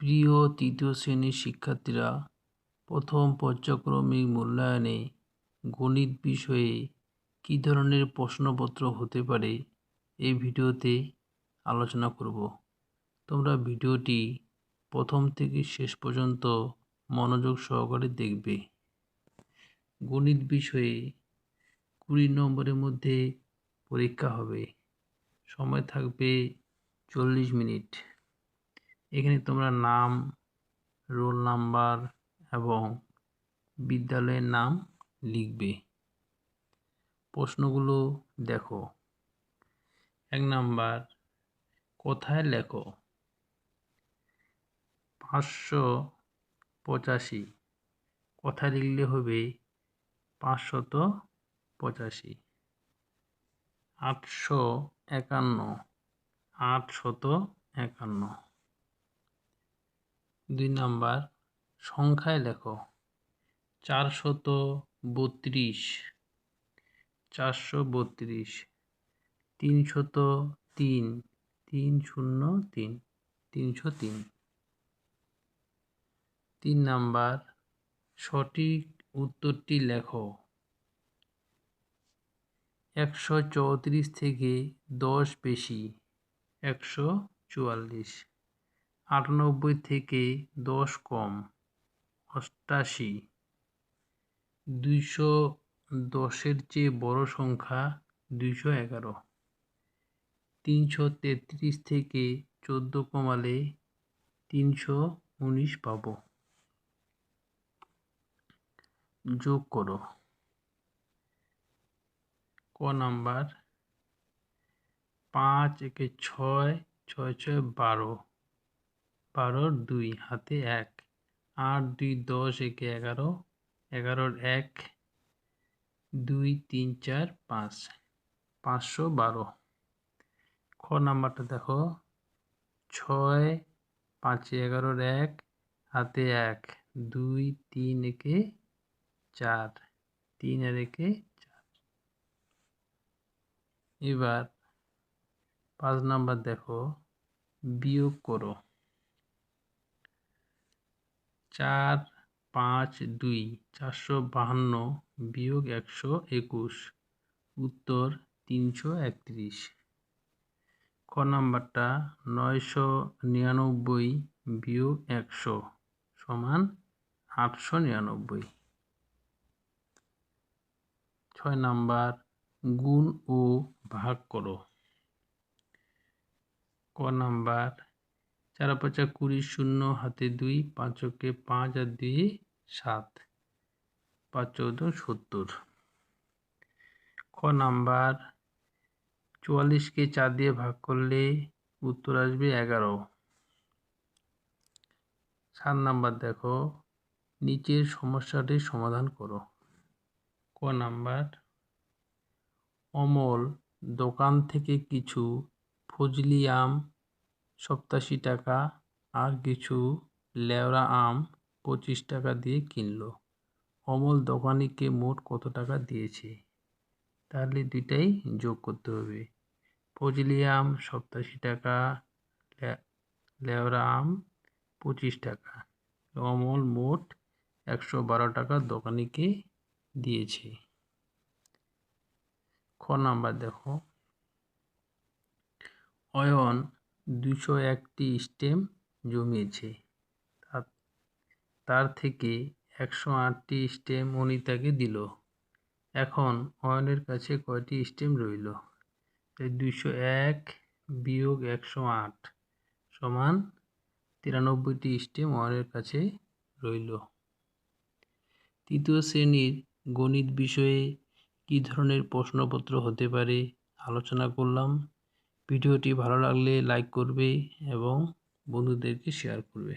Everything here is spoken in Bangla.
প্রিয় তৃতীয় শ্রেণীর শিক্ষার্থীরা, প্রথম পর্যায়ক্রমিক মূল্যায়নে গণিত বিষয়ে কী ধরনের প্রশ্নপত্র হতে পারে এই ভিডিওতে আলোচনা করব। তোমরা ভিডিওটি প্রথম থেকে শেষ পর্যন্ত মনোযোগ সহকারে দেখবে। গণিত বিষয়ে 20 নম্বরের মধ্যে পরীক্ষা হবে। সময় থাকবে 40 মিনিট। এখানে তোমরা নাম, রোল নাম্বার এবং বিদ্যালয়ের নাম লিখবে। প্রশ্নগুলো দেখো। 1 নাম্বার, কোথায় লেখো? 585 কোথায় লিখলে হবে 585। 851 851। 2 নাম্বার, সংখ্যায় লেখো। 432 432। 303 303 303। 3 নাম্বার, সঠিক উত্তরটি লেখো। 134 থেকে 10 বেশি 144। 98 থেকে 10 কম 88। 210 চেয়ে বড় সংখ্যা 211। 333 থেকে 14 কমালে 319 পাবো। যোগ করো। ক নাম্বার, 5 একে 6 6 6 12 12 2 হাতে 1। 8 2 10 একে 11 11 1 2 3 4 5 512। খ নাম্বারটা দেখো। 6 5 11 1 হাতে 1 2 3 একে 4 3 আর একে 4। এবার 5 নাম্বার দেখো, বিয়োগ করো। 4 5 2 452 বিয়োগ 121 উত্তর 331। খ নাম্বারটা 999 বিয়োগ 100 সমান 899। 6 নাম্বার, গুণ ও ভাগ করো। ক নাম্বার, 4 5 20 0 হাতে 2 5 কে 5 আর 2 7 5 14 70। খ নাম্বার, 44 কে 4 দিয়ে ভাগ করলে উত্তর আসবে 11। 7 নাম্বার দেখো, নিচের সমস্যাটির সমাধান করো। ক নাম্বার, অমল দোকান থেকে কিছু ফজলি আম 87 টাকা আর কিছু লেওড়া আম 25 টাকা দিয়ে কিনলো। অমল দোকানিকে মোট কত টাকা দিয়েছে? তাহলে দুইটাই যোগ করতে হবে। ফজলি আম 87 টাকা, লেওড়া আম 25 টাকা। অমল মোট 112 টাকা দোকানিকে দিয়েছে। খ নাম্বার দেখো, অয়ন 201টি স্ট্যাম্প জমিয়েছে। তার থেকে 108টি স্ট্যাম্প অনিতাকে দিল। এখন অয়নের কাছে কয়টি স্ট্যাম্প রইল? 201 বিয়োগ 108 সমান 93টি স্ট্যাম্প অয়নের কাছে রইল। তৃতীয় শ্রেণীর গণিত বিষয়ে কী ধরনের প্রশ্নপত্র হতে পারে আলোচনা করলাম। ভিডিওটি ভালো লাগলে লাইক করবে এবং বন্ধুদেরকে শেয়ার করবে।